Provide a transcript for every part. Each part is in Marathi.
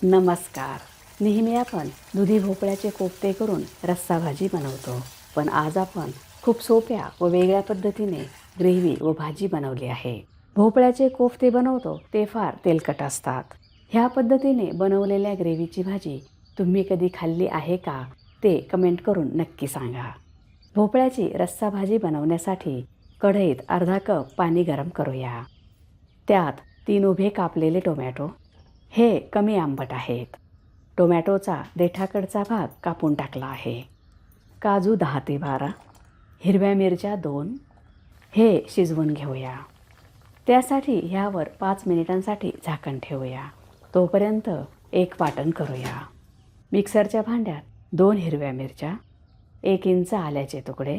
नमस्कार. नेहमी आपण दुधी भोपळ्याचे कोफ्ते करून रस्सा भाजी बनवतो, पण आज आपण खूप सोप्या व वेगळ्या पद्धतीने ग्रेव्ही व भाजी बनवली आहे. भोपळ्याचे कोफ्ते बनवतो ते फार तेलकट असतात. ह्या पद्धतीने बनवलेल्या ग्रेव्हीची भाजी तुम्ही कधी खाल्ली आहे का ते कमेंट करून नक्की सांगा. भोपळ्याची रस्सा भाजी बनवण्यासाठी कढईत अर्धा कप पाणी गरम करूया. त्यात 3 उभे कापलेले टोमॅटो, हे कमी आंबट आहेत. टोमॅटोचा देठाकडचा भाग कापून टाकला आहे. काजू 10 ते 12, हिरव्या मिरच्या 2, हे शिजवून घेऊया. त्यासाठी ह्यावर 5 मिनिटांसाठी झाकण ठेवूया. तोपर्यंत एक वाटण करूया. मिक्सरच्या भांड्यात 2 हिरव्या मिरच्या, 1 इंच आल्याचे तुकडे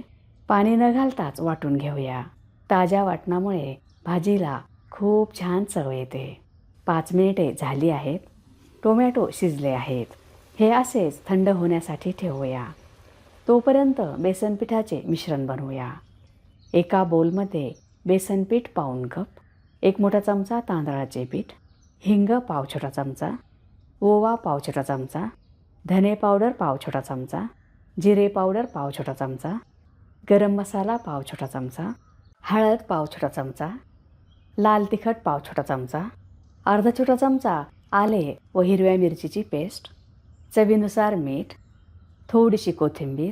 पाणी न घालताच वाटून घेऊया. ताज्या वाटणामुळे भाजीला खूप छान चव येते. 5 मिनिटे झाली आहेत. टोमॅटो शिजले आहेत. हे असेच थंड होण्यासाठी ठेवूया. तोपर्यंत बेसन पिठाचे मिश्रण बनवूया. एका बोलमध्ये बेसन पीठ पाऊण कप, 1 मोठा चमचा तांदळाचे पीठ, हिंग पाव छोटा चमचा, ओवा पाव छोटा चमचा, धने पावडर पाव छोटा चमचा, जिरे पावडर पाव छोटा चमचा, गरम मसाला पाव छोटा चमचा, हळद पाव छोटा चमचा, लाल तिखट पाव छोटा चमचा, अर्धा छोटा चमचा आले व हिरव्या मिरचीची पेस्ट, चवीनुसार मीठ, थोडीशी कोथिंबीर.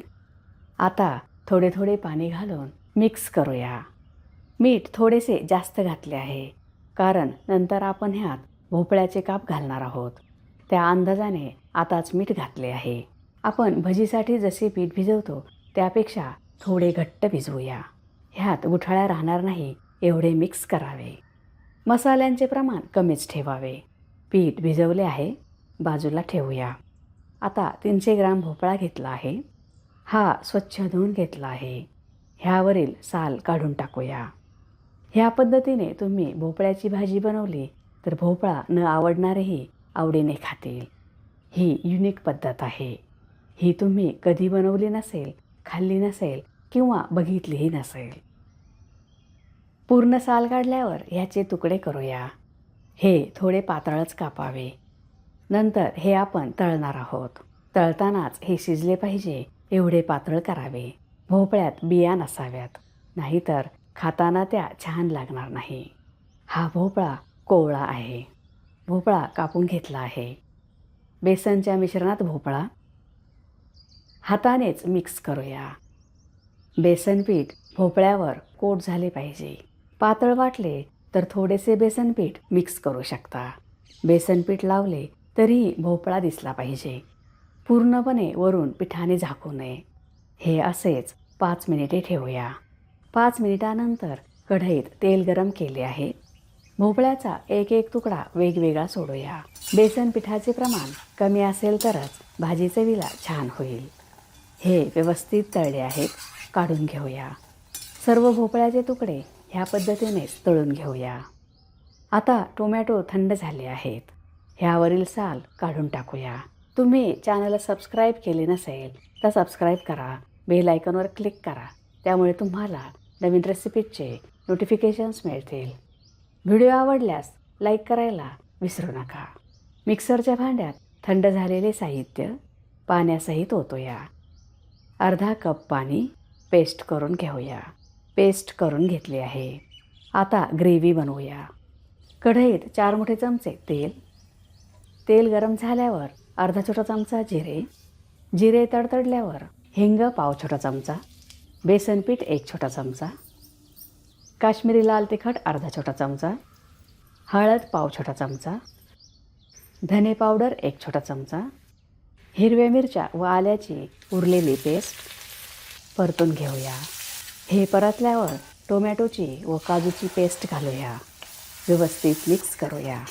आता थोडे थोडे पाणी घालून मिक्स करूया. मीठ थोडेसे जास्त घातले आहे, कारण नंतर आपण ह्यात भोपळ्याचे काप घालणार आहोत. त्या अंदाजाने आताच मीठ घातले आहे. आपण भजीसाठी जसे पीठ भिजवतो त्यापेक्षा थोडे घट्ट भिजवूया. ह्यात गुठळ्या राहणार नाही एवढे मिक्स करावे. मसाल्यांचे प्रमाण कमीच ठेवावे. पीठ भिजवले आहे, बाजूला ठेवूया. आता 300 ग्राम भोपळा घेतला आहे. हा स्वच्छ धुवून घेतला आहे. ह्यावरील साल काढून टाकूया. ह्या पद्धतीने तुम्ही भोपळ्याची भाजी बनवली तर भोपळा न आवडणारेही आवडीने खातील. ही युनिक पद्धत आहे. ही तुम्ही कधी बनवली नसेल, खाल्ली नसेल किंवा बघितलीही नसेल. पूर्ण साल काढल्यावर ह्याचे तुकडे करूया. हे थोडे पातळच कापावे. नंतर हे आपण तळणार आहोत. तळतानाच हे शिजले पाहिजे एवढे पातळ करावे. भोपळ्यात बिया नसाव्यात, नाहीतर खाताना त्या छान लागणार नाही. हा भोपळा कोवळा आहे. भोपळा कापून घेतला आहे. बेसनच्या मिश्रणात भोपळा हातानेच मिक्स करूया. बेसन पीठ भोपळ्यावर कोट झाले पाहिजे. पातळ वाटले तर थोडेसे बेसन पीठ मिक्स करू शकता. बेसन पीठ लावले तरीही भोपळा दिसला पाहिजे. पूर्णपणे वरून पिठाने झाकू नये. हे असेच 5 मिनिटे ठेवूया. 5 मिनिटानंतर कढईत तेल गरम केले आहे. भोपळ्याचा एक एक तुकडा वेगवेगळा सोडूया. बेसन पिठाचे प्रमाण कमी असेल तरच भाजी चवीला छान होईल. हे व्यवस्थित तळले आहेत, काढून घेऊया. सर्व भोपळ्याचे तुकडे ह्या पद्धतीनेच तळून घेऊया. आता टोमॅटो थंड झाले आहेत. ह्यावरील साल काढून टाकूया. तुम्ही चॅनलला सबस्क्राईब केले नसेल तर सबस्क्राईब करा. बेल आयकॉनवर क्लिक करा. त्यामुळे तुम्हाला नवीन रेसिपीचे नोटिफिकेशन्स मिळतील. व्हिडिओ आवडल्यास लाईक करायला विसरू नका. मिक्सरच्या भांड्यात थंड झालेले साहित्य पाण्यासहित ओतूया. अर्धा कप पाणी पेस्ट करून घेऊया. पेस्ट करून घेतली आहे. आता ग्रेव्ही बनवूया. कढईत 4 मोठे चमचे तेल गरम झाल्यावर अर्धा छोटा चमचा जिरे तडतडल्यावर हिंग पाव छोटा चमचा, बेसन पीठ 1 छोटा चमचा, काश्मीरी लाल तिखट अर्धा छोटा चमचा, हळद पाव छोटा चमचा, धने पावडर 1 छोटा चमचा, हिरव्या मिरच्या व आल्याची उरलेली पेस्ट परतून घेऊया. हे परतल्यावर टोमॅटोची व काजूची पेस्ट घालूया. व्यवस्थित मिक्स करूया.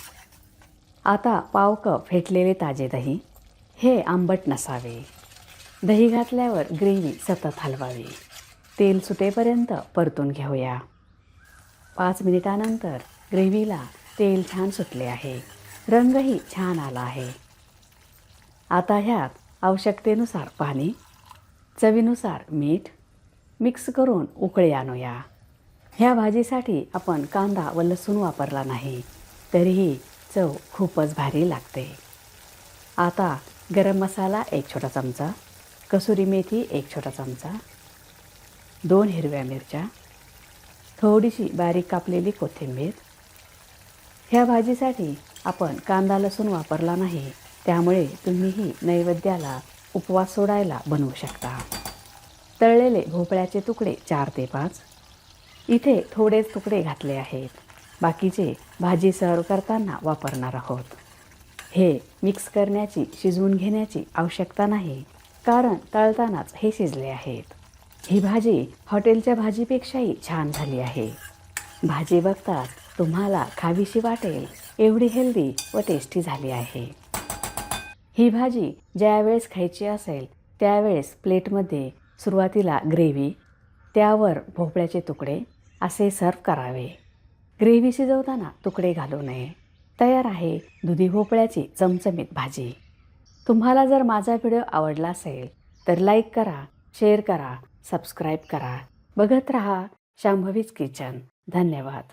आता पाव कप फेटलेले ताजे दही. हे आंबट नसावे. दही घातल्यावर ग्रेव्ही सतत हलवावी. तेल सुटेपर्यंत परतून घेऊया. 5 मिनिटानंतर ग्रेव्हीला तेल छान सुटले आहे. रंगही छान आला आहे. आता ह्यात आवश्यकतेनुसार पाणी, चवीनुसार मीठ मिक्स करून उकळी आणूया. ह्या भाजीसाठी आपण कांदा व लसूण वापरला नाही, तरीही चव खूपच भारी लागते. आता गरम मसाला 1 छोटा चमचा, कसुरी मेथी 1 छोटा चमचा, 2 हिरव्या मिरच्या, थोडीशी बारीक कापलेली कोथिंबीर. ह्या भाजीसाठी आपण कांदा लसूण वापरला नाही, त्यामुळे तुम्हीही नैवेद्याला उपवास सोडायला बनवू शकता. तळलेले भोपळ्याचे तुकडे 4 ते 5. इथे थोडेच तुकडे घातले आहेत, बाकीचे भाजी सर्व करताना वापरणार आहोत. हे मिक्स करण्याची, शिजवून घेण्याची आवश्यकता नाही, कारण तळतानाच हे शिजले आहेत. ही भाजी हॉटेलच्या भाजीपेक्षाही छान झाली आहे. भाजी बघताच तुम्हाला खावीशी वाटेल एवढी हेल्दी व टेस्टी झाली आहे. ही भाजी ज्यावेळेस खायची असेल त्यावेळेस प्लेटमध्ये सुरुवातीला ग्रेव्ही, त्यावर भोपळ्याचे तुकडे असे सर्व करावे. ग्रेव्ही शिजवताना तुकडे घालू नये. तयार आहे दुधी भोपळ्याची चमचमीत भाजी. तुम्हाला जर माझा व्हिडिओ आवडला असेल तर लाईक करा, शेअर करा, सबस्क्राईब करा. बघत रहा शांभवीज किचन. धन्यवाद.